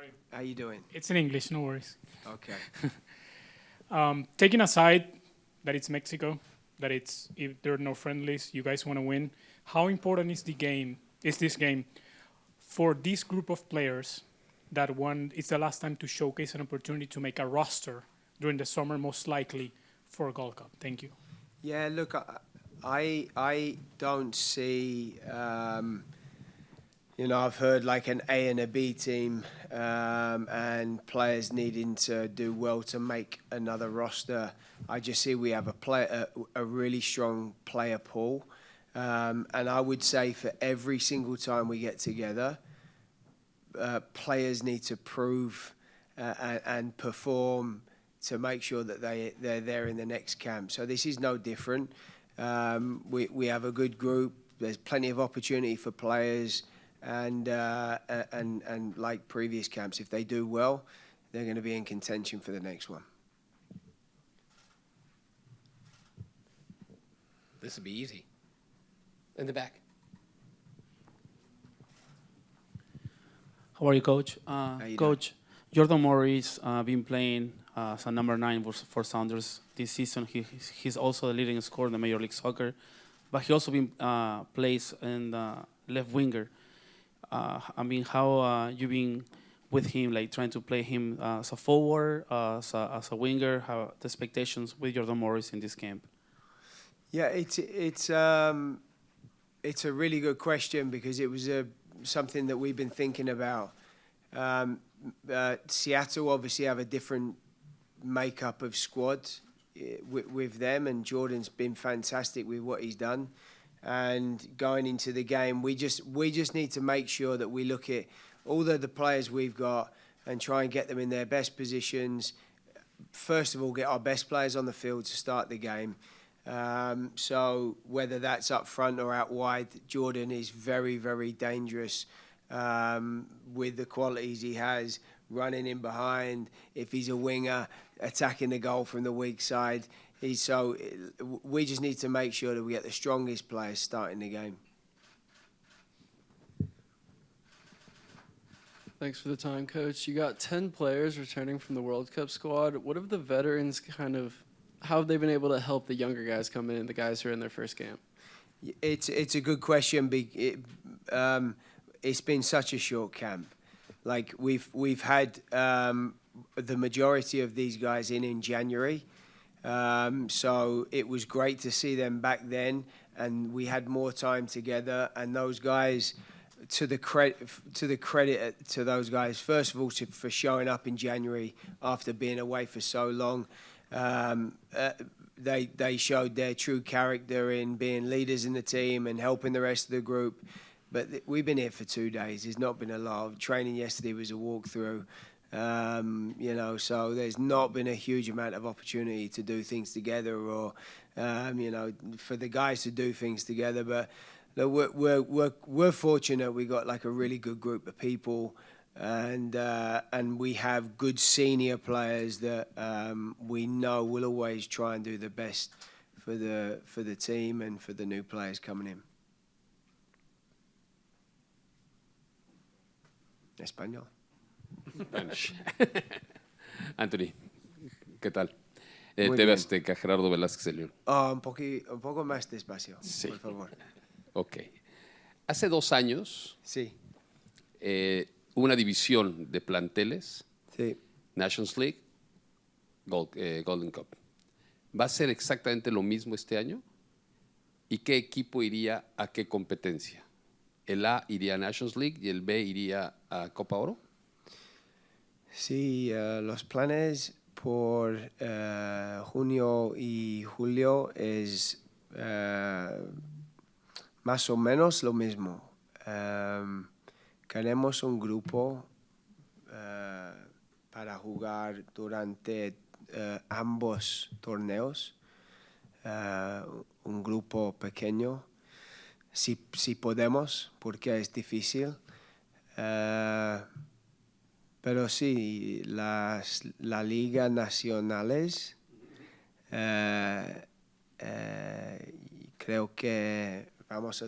Sorry. How you doing? It's in English, no worries. Okay. Taking aside that it's Mexico, that it's if there are no friendlies, you guys want to win. How important is this game for this group of players that it's the last time to showcase an opportunity to make a roster during the summer, most likely for a Gold Cup? Thank you. Yeah, look, I don't see. I've heard like an A and a B team, and players needing to do well to make another roster. I just see we have a really strong player pool, and I would say for every single time we get together, players need to prove and perform to make sure that they're there in the next camp. So this is no different. We have a good group. There's plenty of opportunity for players, and like previous camps, if they do well, they're going to be in contention for the next one. This will be easy. In the back. How are you, Coach? How you Coach, Jordan Morris been playing as a number 9 for Sounders this season. He's also the leading scorer in the Major League Soccer, but he also been plays in the left winger. How you been with him, like trying to play him as a forward, as a winger? How the expectations with Jordan Morris in this camp? Yeah, it's a really good question because it was something that we've been thinking about. Seattle obviously have a different makeup of squad with them, and Jordan's been fantastic with what he's done. And going into the game, we just need to make sure that we look at all the players we've got and try and get them in their best positions. First of all, get our best players on the field to start the game. So whether that's up front or out wide, Jordan is very, very dangerous with the qualities he has, running in behind. If he's a winger, attacking the goal from the weak side. We just need to make sure that we get the strongest players starting the game. Thanks for the time, Coach. You got 10 players returning from the World Cup squad. What have the veterans how have they been able to help the younger guys come in, the guys who are in their first camp? It's a good question. It's been such a short camp. Like we've had the majority of these guys in January. So it was great to see them back then, and we had more time together. And those guys, to the credit to those guys, first of all, for showing up in January after being away for so long. They showed their true character in being leaders in the team and helping the rest of the group. But we've been here for 2 days. There's not been a lot of training. Yesterday was a walkthrough. So there's not been a huge amount of opportunity to do things together or, for the guys to do things together. But look, we're fortunate. We got like a really good group of people, and we have good senior players that we know will always try and do the best for the team and for the new players coming in. Español. Anthony, ¿qué tal? Muy Te bien. ves Gerardo Velázquez el León. Un poco más despacio, Sí. por favor. Ok. Hace 2 años Sí, hubo una división de planteles, sí. Nations League, Golden Cup. ¿Va a ser exactamente lo mismo este año? ¿Y qué equipo iría a qué competencia? ¿El A iría a Nations League y el B iría a Copa Oro? Sí, los planes por junio y julio es más o menos lo mismo. Queremos un grupo para jugar durante ambos torneos, un grupo pequeño, si podemos, porque es difícil. Pero sí, las ligas nacionales, creo que vamos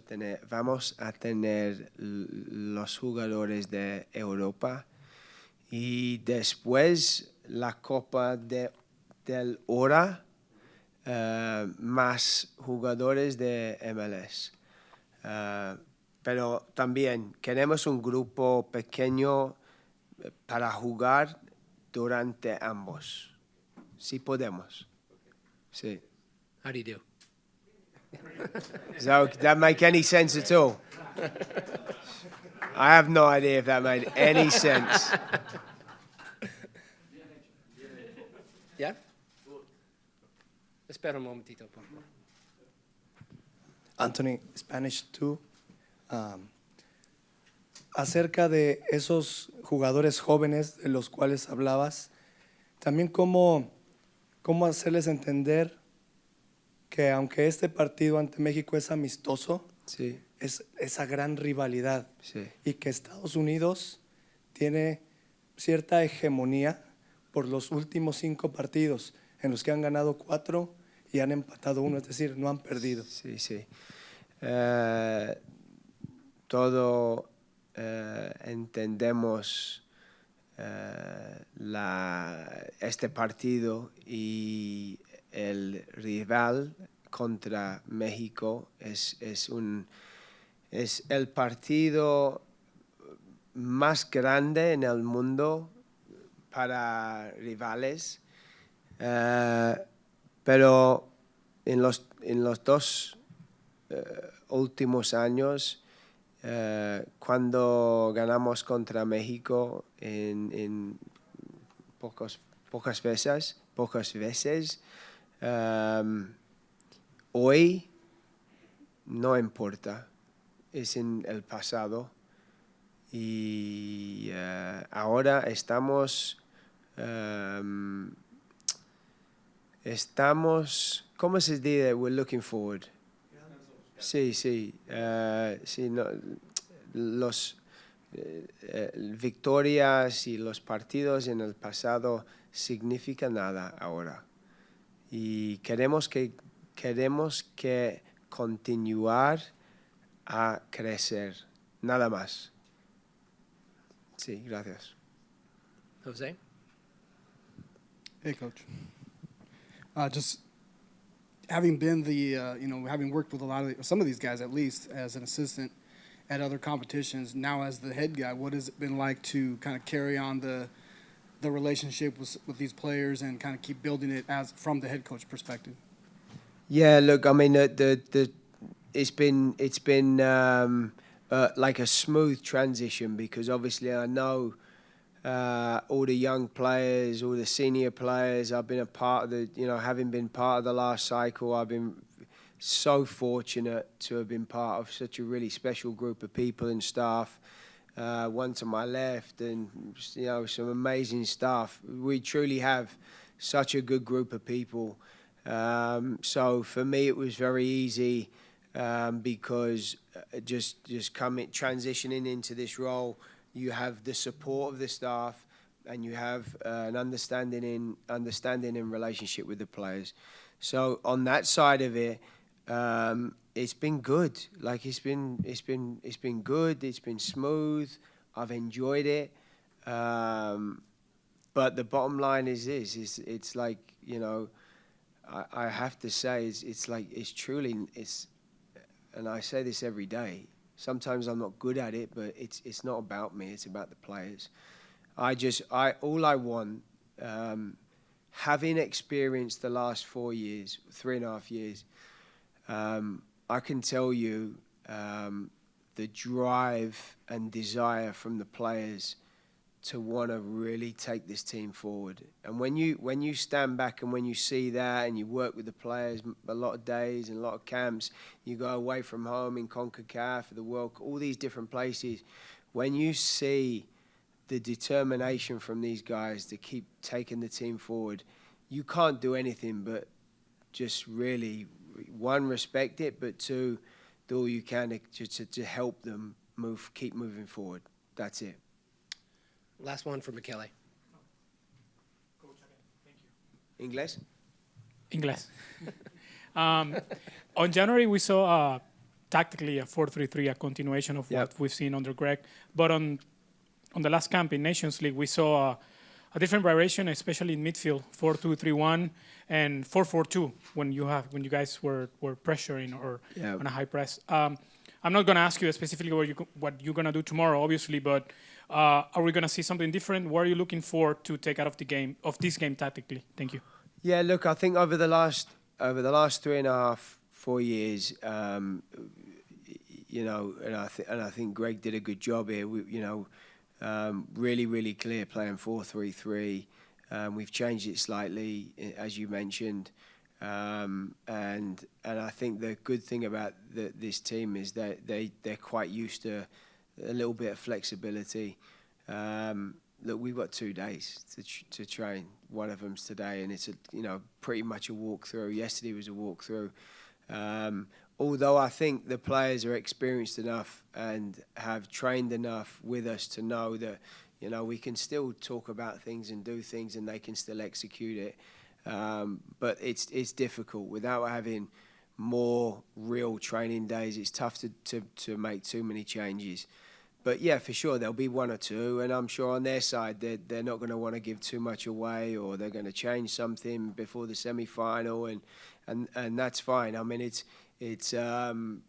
a tener los jugadores de Europa Y después la Copa del Oro, más jugadores de MLS. Pero también queremos un grupo pequeño para jugar durante ambos. Si podemos. Sí. How do you do? Does that make any sense at all? I have no idea if that made any sense. Yeah? Espera un momentito, por favor. Anthony, Spanish too. Acerca de esos jugadores jóvenes de los cuales hablabas, también cómo hacerles entender que aunque este partido ante México es amistoso, Sí, es esa gran rivalidad sí. y que Estados Unidos tiene cierta hegemonía por los últimos 5 partidos en los que han ganado 4 y han empatado 1, es decir, no han perdido. Sí, sí. Todo entendemos este partido y el rival contra México es el partido más grande en el mundo para rivales, pero en los 2 últimos años, cuando ganamos contra México en pocas veces, hoy no importa, es en el pasado y ahora estamos, ¿cómo se dice? We're looking forward. Sí, sí, sí, no, los victorias y los partidos en el pasado significan nada ahora. Y queremos que continuar a crecer, nada más. Sí, gracias. Jose? Hey, Coach. Just having been having worked with some of these guys at least as an assistant at other competitions, now as the head guy, what has it been like to kind of carry on the relationship with these players and kind of keep building it from the head coach perspective? Yeah, look, I mean, it's been like a smooth transition because obviously I know all the young players, all the senior players. I've been a part of having been part of the last cycle, I've been so fortunate to have been part of such a really special group of people and staff. One to my left, and some amazing staff. We truly have such a good group of people. So for me, it was very easy because transitioning into this role, you have the support of the staff, and you have an understanding and relationship with the players. So on that side of it, it's been good. Like it's been good. It's been smooth. I've enjoyed it. But the bottom line is this: it's like I have to say it's truly, and I say this every day. Sometimes I'm not good at it, but it's not about me. It's about the players. All I want, having experienced the last 4 years, 3.5 years, I can tell you the drive and desire from the players to want to really take this team forward. And when you stand back and when you see that and you work with the players a lot of days and a lot of camps, you go away from home in CONCACAF, the World, all these different places, when you see the determination from these guys to keep taking the team forward, you can't do anything but just really, one, respect it, but two, do all you can to help them keep moving forward. That's it. Last one for Michele. Coach, thank you. English? English. On January, we saw tactically a 4-3-3, a continuation of what we've seen under Greg. But on on the last camp in Nations League, we saw a different variation, especially in midfield, 4-2-3-1 and 4-4-2 when you guys were pressuring or on a high press. I'm not going to ask you specifically what you're going to do tomorrow, obviously, but are we going to see something different? What are you looking for to take out of this game tactically? Thank you. Yeah, look, I think over the last 3.5-4 years, you know, and I think Greg did a good job here. Really, really clear playing 4-3-3. We've changed it slightly, as you mentioned, and I think the good thing about this team is that they're quite used to a little bit of flexibility. Look, we've got 2 days to train. One of them's today, and it's pretty much a walkthrough. Yesterday was a walkthrough. Although I think the players are experienced enough and have trained enough with us to know that, you know, we can still talk about things and do things and they can still execute it. But it's difficult. Without having more real training days, it's tough to make too many changes. But yeah, for sure, there'll be 1 or 2, and I'm sure on their side they're not going to want to give too much away, or they're going to change something before the semi-final, and that's fine. I mean, it's the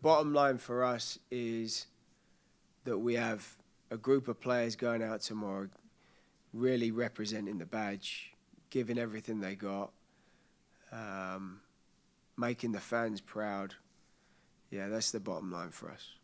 bottom line for us is that we have a group of players going out tomorrow, really representing the badge, giving everything they got, making the fans proud. Yeah, that's the bottom line for us.